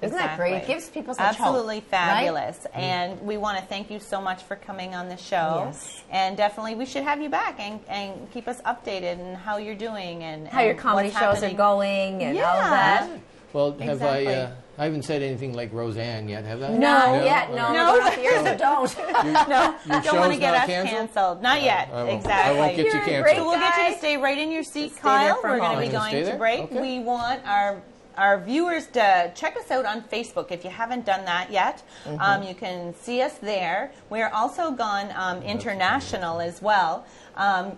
Isn't that great? It gives people such Absolutely hope, fabulous. right? And we want to thank you so much for coming on the show. Yes. And definitely we should have you back and keep us updated on how you're doing and How your and comedy what's shows happening. are going and all Yeah. of that. Well, Exactly. I haven't said anything like Roseanne yet, have I? No, yet, no. No. We're off the air, so don't. No, Your don't want to show's get not us canceled? canceled. Not yet. I won't- Exactly. I won't get you You're a canceled. great So we'll get you guy. to stay right in your seat, Stay there Kyle. for a We're going to moment. be I'm gonna going stay to there? break. Okay. We want our viewers to check us out on Facebook. If you haven't done that yet, you can see us there. We're also gone international as well.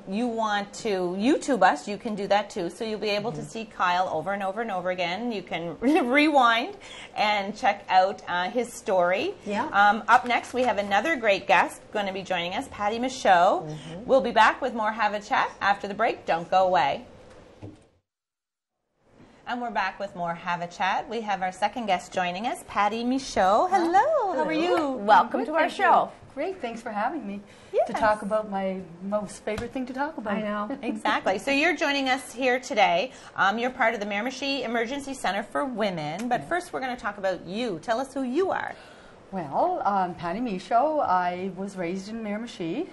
You want to YouTube us, you can do that too. So you'll be able to see Kyle over and over and over again. You can rewind and check out his story. Yeah. Up next, we have another great guest going to be joining us, Patty Michaud. We'll be back with more Have a Chat after the break. Don't go away. And we're back with more Have a Chat. We have our second guest joining us, Patty Michaud. Hello, how are you? Welcome to our show. Great, thanks for having me Yes. to talk about my most favorite thing to talk about. I know. Exactly. So you're joining us here today. You're part of the Miramichi Emergency Centre for Women. But first, we're going to talk about you. Tell us who you are. Well, Patty Michaud. I was raised in Miramichi.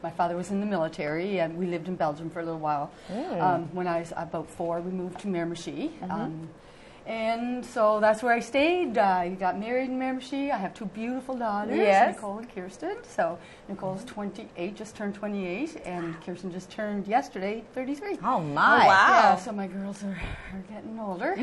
My father was in the military, and we lived in Belgium for a little while. When I was about 4, we moved to Miramichi. And so that's where I stayed. I got married in Miramichi. I have 2 beautiful daughters, Yes. Nicole and Kirsten. So Nicole's 28, just turned 28, and Kirsten just turned yesterday 33. Oh, my. Oh, wow. Yeah, so my girls are getting older.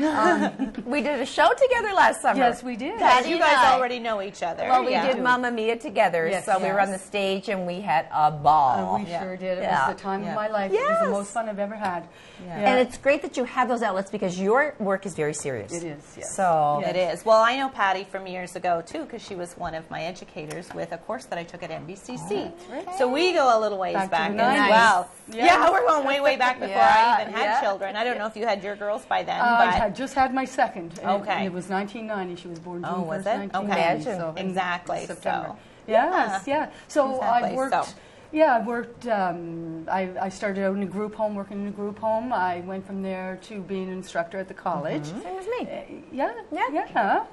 We did a show together last summer. Yes, we did. Patty You and guys I. already know each other. Well, we Yeah. did Mamma Mia together, Yes, so we were on the yes. stage and we had a ball. We Yeah. sure did. It Yeah. was the time Yeah. of my life. It was Yes. the most fun I've ever had. Yeah. And it's great that you have those outlets because your work is very serious. It is, yes. So Yes. It is. Well, I know Patty from years ago, too, because she was one of my educators with a course that I took at NBCC. So we go a little ways Back to back the as 90s. well. Yeah. Yeah, we're going way, way back before Yeah, I even had yeah. children. I don't know if you had your girls by then, I but... had just had my second. And Okay. It was 1990. She was born June Oh, was 1st, it? 1990. Okay. So in Exactly, September. so- Yes, yeah. So Exactly, I worked... so. Yeah, I worked, I started out in a group home, working in a group home. I went from there to being an instructor at the college. same as me. Yeah.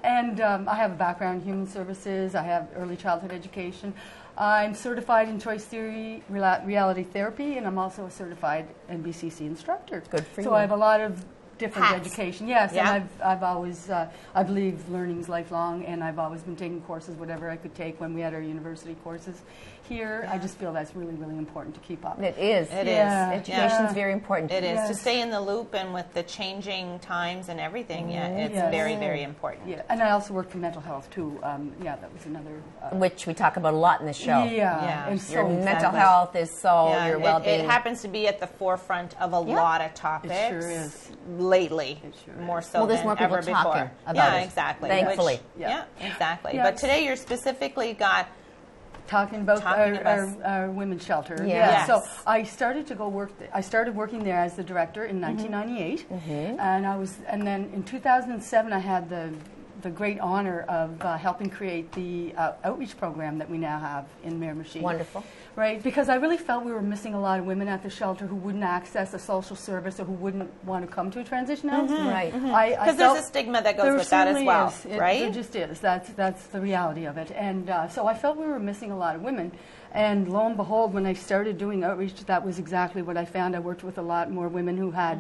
And I have a background in human services. I have early childhood education. I'm certified in choice theory, reality therapy, and I'm also a certified NBCC instructor. Good for so you. I have a lot of different Hats. education. Yes, Yeah. and I've always, I believe learning's lifelong, and I've always been taking courses, whatever I could take when we had our university courses here. I just feel that's really, really important to keep up. It is. It Yeah. is. Education Yeah. is very important. It is. To Yes. stay in the loop and with the changing times and everything, yeah, it's Yes. very, very important. Yeah, and I also work for mental health too. Yeah, that was another. Which we talk about a lot in the show. Yeah. and so Your mental important. health is so, Yeah, your it- well-being. It happens to be at the forefront of a lot of topics. It sure is. Lately, It sure more is. so Well, there's than more people ever before. talking about yeah, it, exactly. thankfully. Which- Yeah. yeah, exactly. Yes. But today you're specifically got Talking about Talking about- our women's shelter. Yeah. Yeah. Yes. So I started to go work. I started working there as the director in 1998, and and then in 2007 I had the great honor of helping create the outreach program that we now have in Miramichi. Wonderful. Right, because I really felt we were missing a lot of women at the shelter who wouldn't access a social service or who wouldn't want to come to a transition house. Right. because there's a stigma that goes there with that as certainly well, is. right? There just is. That's the reality of it. And so I felt we were missing a lot of women. And lo and behold, when I started doing outreach, that was exactly what I found. I worked with a lot more women who had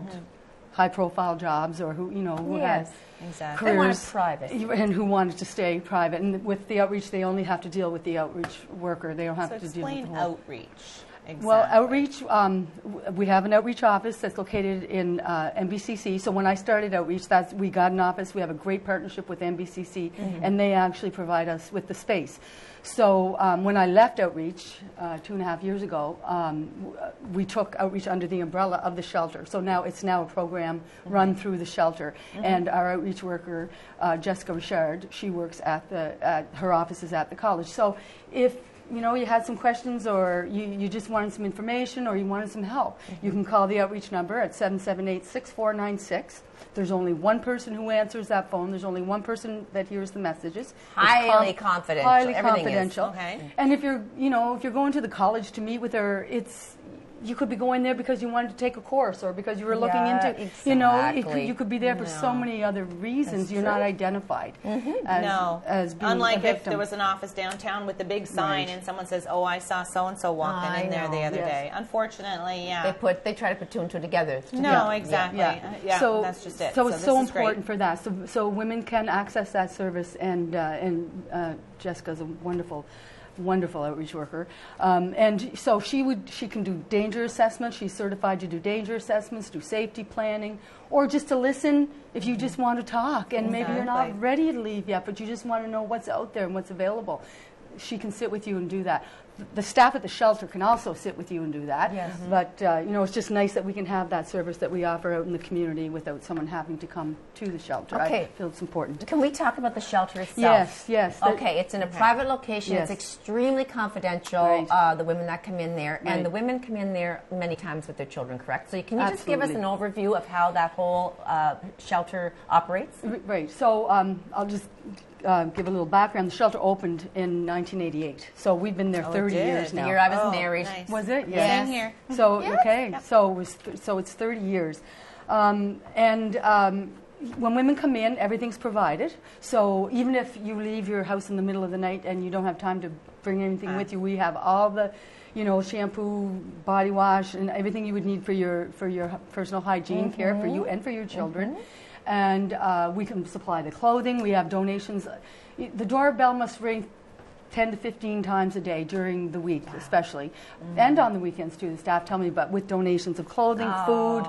high-profile jobs or who Yes. had Exactly. They want it careers private. and who wanted to stay private. And with the outreach, they only have to deal with the outreach worker. They don't have So to deal with explain the whole. outreach. Exactly. Well, outreach, we have an outreach office that's located in NBCC. So when I started outreach, we got an office. We have a great partnership with NBCC, and they actually provide us with the space. So when I left outreach 2.5 years ago, we took outreach under the umbrella of the shelter. So now it's a program run through the shelter. And our outreach worker, Jessica Richard, she works at her office is at the college. So if you had some questions, or you just wanted some information, or you wanted some help, you can call the outreach number at 778-6496. There's only one person who answers that phone. There's only one person that hears the messages. Highly confidential. Highly Everything confidential. is. Okay. And if you're going to the college to meet with her, you could be going there because you wanted to take a course, or because you were looking into, exactly. you could be there for so many other reasons. You're not identified as being Unlike a victim. if there was an office downtown with the big sign and someone says, "Oh, I saw so and so walking in there the other day." Unfortunately, They try to put two and two together. No, exactly. So that's just it. So it's this so is important great. for that. So women can access that service, and Jessica's a wonderful outreach worker, and so she can do danger assessments. She's certified to do danger assessments, do safety planning, or just to listen if you just want to talk, and maybe you're not ready to leave yet, but you just want to know what's out there and what's available. She can sit with you and do that. The staff at the shelter can also sit with you and do that. Yes. But it's just nice that we can have that service that we offer out in the community without someone having to come to the shelter. Okay. I feel it's important. Can we talk about the shelter itself? Yes. Okay, it's in a private location. Yes. It's extremely confidential, Right. the women that come in there. Right. And the women come in there many times with their children, correct? So can you just give us an Absolutely. overview of how that whole shelter operates? Right. So I'll just give a little background. The shelter opened in 1988. So we've been there 30 years The now. year I was married. Nice. Was it? Yes. Same here. So okay, so it's 30 years, when women come in, everything's provided. So even if you leave your house in the middle of the night and you don't have time to bring anything with you, we have all the, shampoo, body wash, and everything you would need for your personal hygiene care for you and for your children. And we can supply the clothing. We have donations. The doorbell must ring 10 to 15 times a day during the week, especially, and on the weekends too. The staff tell me, but with donations of clothing, food,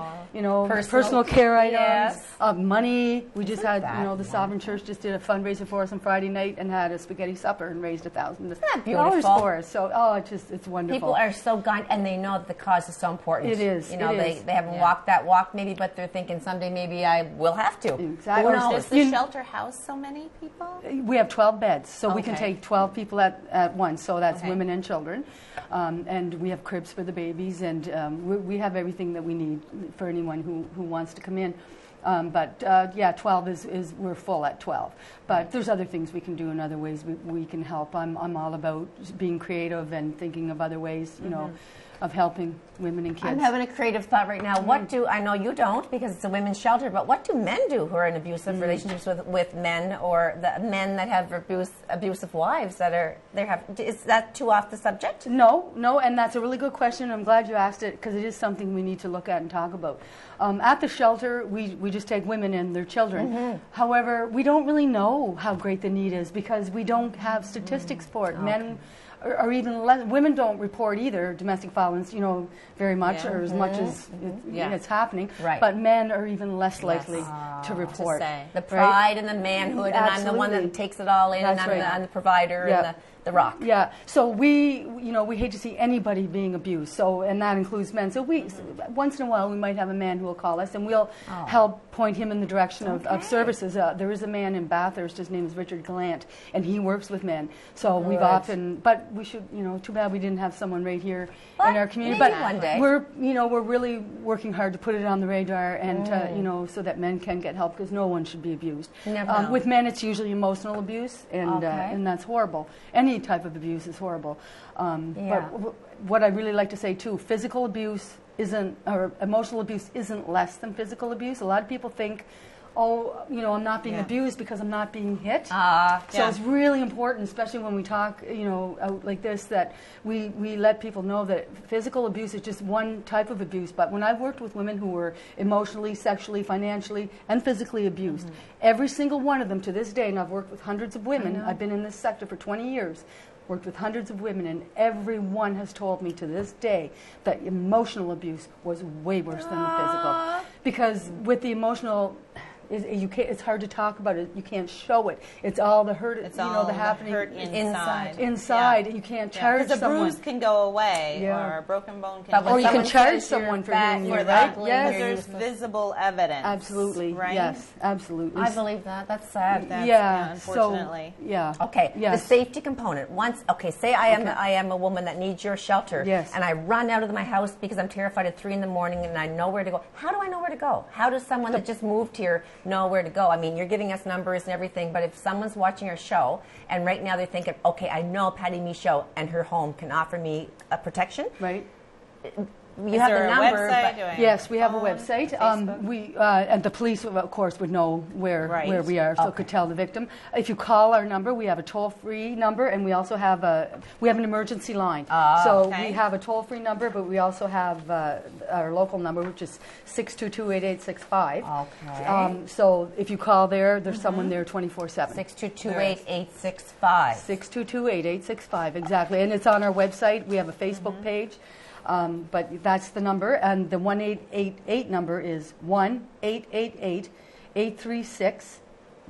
personal care items, money. We just had, the Sovereign Church just did a fundraiser for us on Friday night and had a spaghetti supper and raised $1,000 for us. So, it's wonderful. People are so kind, and they know that the cause is so important. It is. They haven't walked that walk maybe, but they're thinking someday maybe I will have to. Exactly. Who knows? Does the shelter house so many people? We have 12 beds, so we can Okay. take 12 people at once, so that's Okay. women and children. And we have cribs for the babies, and we have everything that we need for anyone who wants to come in. 12 is we're full at 12. But there's other things we can do in other ways we can help. I'm all about being creative and thinking of other ways, of helping women and kids. I'm having a creative thought right now. I know you don't because it's a women's shelter, but what do men do who are in abusive relationships with men, or the men that have abusive wives is that too off the subject? No, and that's a really good question. I'm glad you asked it because it is something we need to look at and talk about. At the shelter, we just take women and their children. However, we don't really know how great the need is because we don't have statistics for it. Okay. Men or even less, women don't report either domestic violence, very much or as much as it's happening. Right. But men are even less likely to report. To say. The pride and the manhood, and I'm the one that takes it all in, That's and I'm the provider and the rock. Yeah. So we hate to see anybody being abused. So, and that includes men. So once in a while, we might have a man who will call us, and we'll help point him in the direction of services. There is a man in Bathurst. His name is Richard Gallant, and he works with men. So we've often, but we should, too bad we didn't have someone right here in our community. Maybe But one day. we're really working hard to put it on the radar, and so that men can get help because no one should be abused. Never know. With men, it's usually emotional abuse, and that's horrible. Any type of abuse is horrible. But what I really like to say too, physical abuse or emotional abuse isn't less than physical abuse. A lot of people think, I'm not being abused because I'm not being hit. So it's really important, especially when we talk, out like this, that we let people know that physical abuse is just one type of abuse. But when I've worked with women who were emotionally, sexually, financially, and physically abused, every single one of them to this day, and I've worked with hundreds of women, I've been in this sector for 20 years, worked with hundreds of women, and every one has told me to this day that emotional abuse was way worse than the physical. Because with the emotional, It's hard to talk about it. You can't show it. It's all the hurt. It's you all know, the the happening hurt inside. Inside, Yeah. you can't charge Because a someone. bruise can go away, Yeah. or a broken bone can. But Or you can someone charge says you're someone for fat, hitting you, you're right? ugly, Yes. you're There's visible evidence. Absolutely. Right? Yes. Absolutely. I believe that. That's sad. Yeah. Unfortunately. So, yeah. Okay, Yes. the safety component. Once, say I am a woman that needs your shelter, Yes. and I run out of my house because I'm terrified at 3 a.m. and I know where to go. How do I know where to go? How does someone that just moved here know where to go? I mean, you're giving us numbers and everything, but if someone's watching our show and right now they're thinking, okay, I know Patty Michaud and her home can offer me a protection. Right. You have the number. Website? But Yes, we have a website. Facebook? We and the police, of course, would know where Right. we are, so could tell the victim. If you call our number, we have a toll-free number, and we also have an emergency line. So okay. we have a toll-free number, but we also have our local number, which is 622-8865. Okay. So if you call there, there's someone there 24/7. 622-8865. 622-8865, exactly. And it's on our website. We have a Facebook page. But that's the number. And the 1-888 number is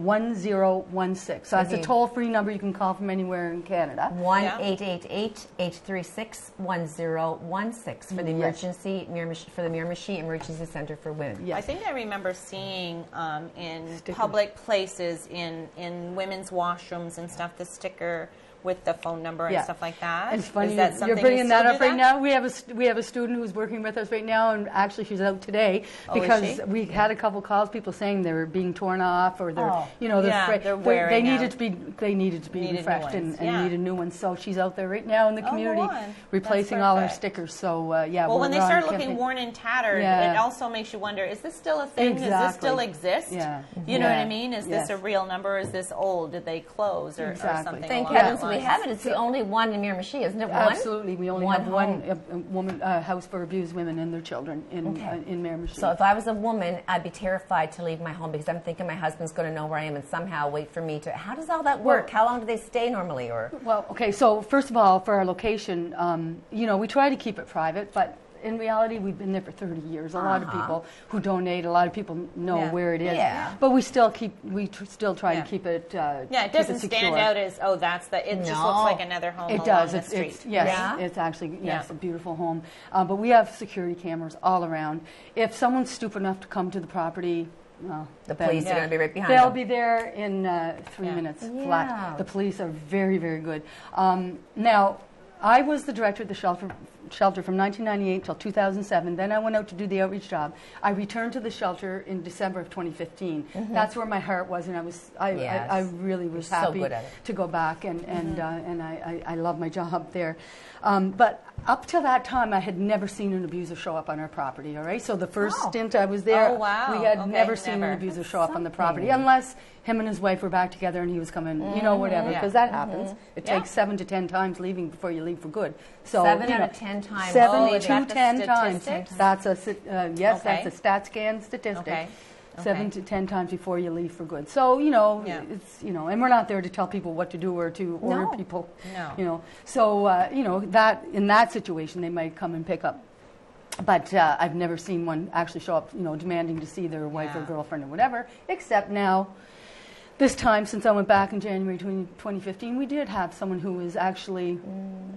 1-888-836-1016. So that's a toll-free number you can call from anywhere in Canada. 1-888-836-1016 for the Miramichi Emergency Centre for Women. Yes. I think I remember seeing in public places, in women's washrooms and stuff, the sticker with the phone number and stuff like that. It's funny Is that you're something bringing that still up do right now. We have a student who's working with us right now, and actually she's out today because is she? we had a couple calls, people saying they were being torn off or they're they're wearing they needed out. to be Needed refreshed new ones, and needed new ones. So she's out there right now in the community on. replacing That's all her perfect. stickers. So Well, when they we're on start a looking campaign. worn and tattered, Yeah. it also makes you wonder, is this still a thing? Does this Exactly. still exist? Yeah. You know what Yeah. I mean? Is Yes. this a real number? Is this old? Did they close or Exactly. something Thank along heavens those we lines? have it. It's the only one in Miramichi, isn't it? One? Absolutely, we only have one home. house for abused women and their children in Miramichi. So if I was a woman, I'd be terrified to leave my home because I'm thinking my husband's going to know where I am and somehow wait for me to. How does all that work? How long do they stay normally? Or Well, okay, so first of all, for our location, we try to keep it private, but in reality, we've been there for 30 years. A lot of people who donate, a lot of people know Yeah. where it is. Yeah. But we still try to keep it It doesn't stand out as, it just No. looks like another home It along does. the street. It's actually a beautiful home. But we have security cameras all around. If someone's stupid enough to come to the property, well, the then police are going to be right behind they'll them. be there in 3 minutes flat. Yeah. The police are very, very good. Now, I was the director of the shelter from 1998 till 2007. Then I went out to do the outreach job. I returned to the shelter in December of 2015. That's where my heart was, and I really was so happy good at it. to go back, and I love my job there. But up to that time, I had never seen an abuser show up on our property. All right, so the first stint I was there, Oh, wow. we had Okay, never seen never. an abuser show up on the property, unless him and his wife were back together and he was coming, whatever, because that happens. It takes 7 to 10 times leaving before you leave for good. So 7 out of 10 times. 7 is to that the 10 times. statistics? That's a yes, Okay. that's a StatScan statistic. Okay. 7 to 10 times before you leave for good. So it's and we're not there to tell people what to do or to order people. No. So that in that situation they might come and pick up. But I've never seen one actually show up, demanding to see their wife or girlfriend or whatever. Except now, this time since I went back in January 2015, we did have someone who was actually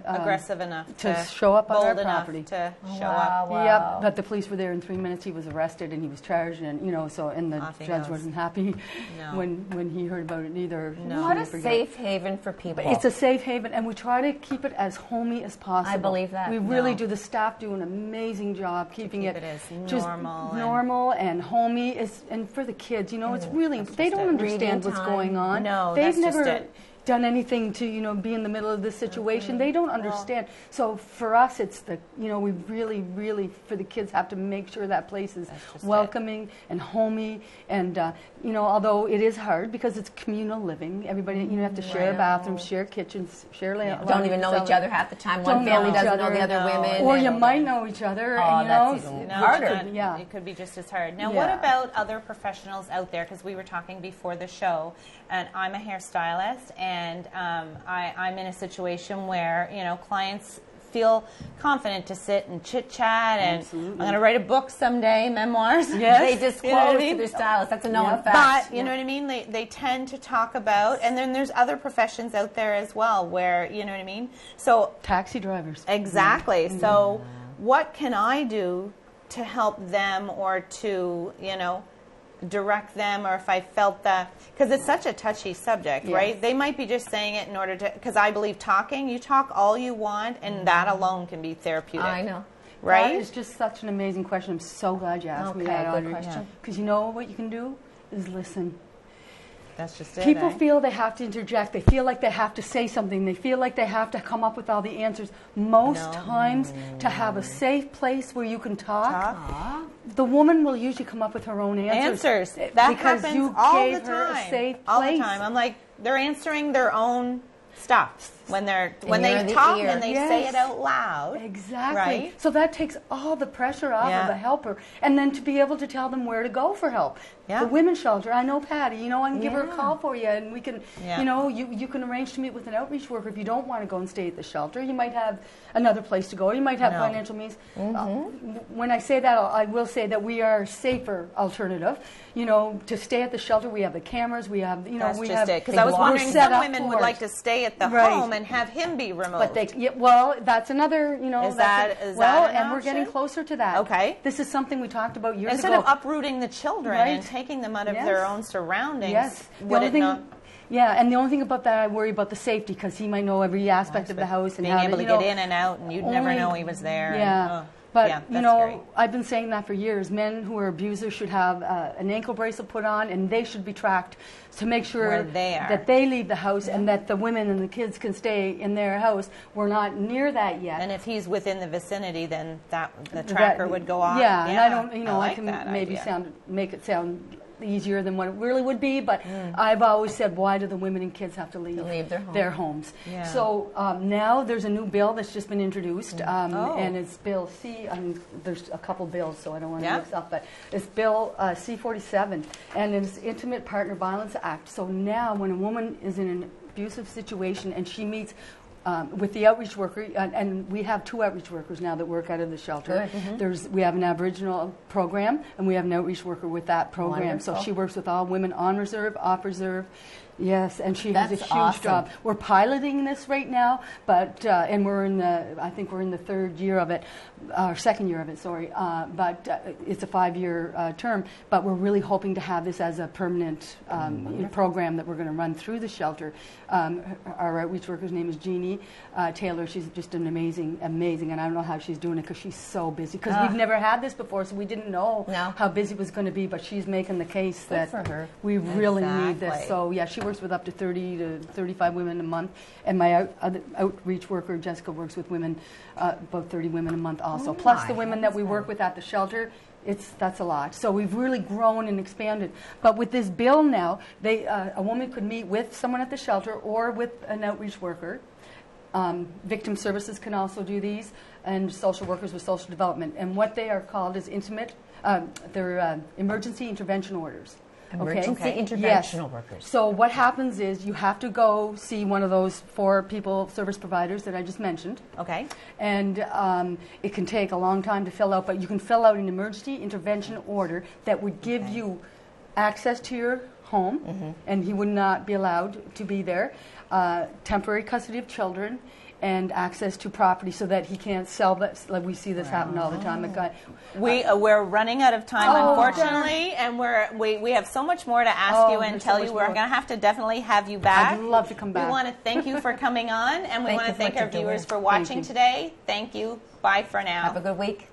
Aggressive enough to show up on our bold enough property. to show up. Wow. Yep, but the police were there in 3 minutes. He was arrested and he was charged, and and the Off he judge goes. wasn't happy No. when he heard about it either. What a safe haven for people. It's a safe haven, and we try to keep it as homey as possible. I believe that. We really No. do. The staff do an amazing job keeping keep it it as just normal and homey. And for the kids, it's really they don't understand Reading what's time. going on. No, they've that's just never it. done anything to be in the middle of this situation. They don't understand. So for us, it's we really for the kids have to make sure that place is just welcoming and homey, and although it is hard because it's communal living, everybody have to share a bathroom, share kitchens, share Don't even know each other half the time. One Don't know family each doesn't know other. the other No. women. or and- you might know each other. Oh, and, that's even No, harder. it's not. Yeah. It could be just as hard. Now, Yeah. what about other professionals out there? Because we were talking before the show, and I'm a hairstylist, and I'm in a situation where clients feel confident to sit and chit-chat, and I'm going to write a book someday, memoirs. Yes. They disclose to their stylist. That's a known fact. But, you know what I mean? They tend to talk about, and then there's other professions out there as well where, you know what I mean? So taxi drivers. exactly. So what can I do to help them, or to, you know, direct them, or if I felt that, because it's such a touchy subject, right? They might be just saying it in order to, because I believe you talk all you want, and that alone can be therapeutic. I know. Right? That is just such an amazing question. I'm so glad you asked me that, good Audrey. question. Because you know what you can do is listen. That's just it. People feel they have to interject. They feel like they have to say something. They feel like they have to come up with all the answers. Most times, to have a safe place where you can talk, the woman will usually come up with her own answers. That because happens you all gave the her time. a safe all place. the time. I'm like, they're answering their own stuff when they you're in the talk ear. and they say it out loud. Exactly. Right? So that takes all the pressure off of the helper, and then to be able to tell them where to go for help. Yeah. The women's shelter, I know Patty, you know, I can give her a call for you, and we can, Yeah. you know, you can arrange to meet with an outreach worker if you don't want to go and stay at the shelter. You might have another place to go. You might have financial means. When I say that, I will say that we are a safer alternative. You know, to stay at the shelter, we have the cameras, we have, you know, That's we just have. it. Because I was we're wondering, set some up women for would it. like to stay at the Right. home and have him be removed. But well, that's another, you know. Is that an and we're getting option? closer to that. Okay. This is something we talked about years Instead ago. of uprooting the children and taking them out of their own surroundings, Yes. would it not? Yeah, and the only thing about that, I worry about the safety, because he might know every aspect of the house and being how able to you know, get in and out, and you'd never only- know he was there. Yeah. And, But, yeah, you that's know, great. I've been saying that for years. Men who are abusers should have an ankle bracelet put on, and they should be tracked to make sure Where they are. that they leave the house and that the women and the kids can stay in their house. We're not near that yet. And if he's within the vicinity, then the tracker would go off. Yeah, and I don't, you know, I like can that maybe idea. make it sound easier than what it really would be, but I've always said, why do the women and kids have to leave their homes? Yeah. So now there's a new bill that's just been introduced, and it's Bill C. There's a couple bills, so I don't want to mix up, but it's Bill C-47, and it's Intimate Partner Violence Act. So now when a woman is in an abusive situation and she meets with the outreach worker, and we have 2 outreach workers now that work out of the shelter. We have an Aboriginal program, and we have an outreach worker with that program. Wonderful. So she works with all women on reserve, off reserve. Yes, and she has a That's huge awesome. job. We're piloting this right now, but and I think we're in the 3rd year of it, or 2nd year of it. Sorry, but it's a 5-year term. But we're really hoping to have this as a permanent program that we're going to run through the shelter. Our outreach worker's name is Jeannie Taylor. She's just an amazing, and I don't know how she's doing it because she's so busy. Because we've never had this before, so we didn't know how busy it was going to be. But she's making the case that for her. we really need this. Exactly. So yeah, she works with up to 30 to 35 women a month, and my outreach worker Jessica works with women, about 30 women a month also. Plus the women that we work with at the shelter. That's a lot. So we've really grown and expanded. But with this bill now, a woman could meet with someone at the shelter or with an outreach worker. Victim services can also do these, and social workers with social development. And what they are called is they're emergency intervention orders. Emergency interventional Yes. workers. So what happens is you have to go see one of those 4 people service providers that I just mentioned. Okay. And it can take a long time to fill out, but you can fill out an emergency intervention order that would give you access to your home, and he would not be allowed to be there, temporary custody of children, and access to property so that he can't sell that. Like we see this happen all the time. A guy, We're running out of time, unfortunately, and we have so much more to ask you and there's tell so you. much We're more. going to have to definitely have you back. I'd love to come back. We want to thank you for coming on, and we Thank want you to for thank what our you're viewers doing. for watching you. today. Thank you. Bye for now. Have a good week.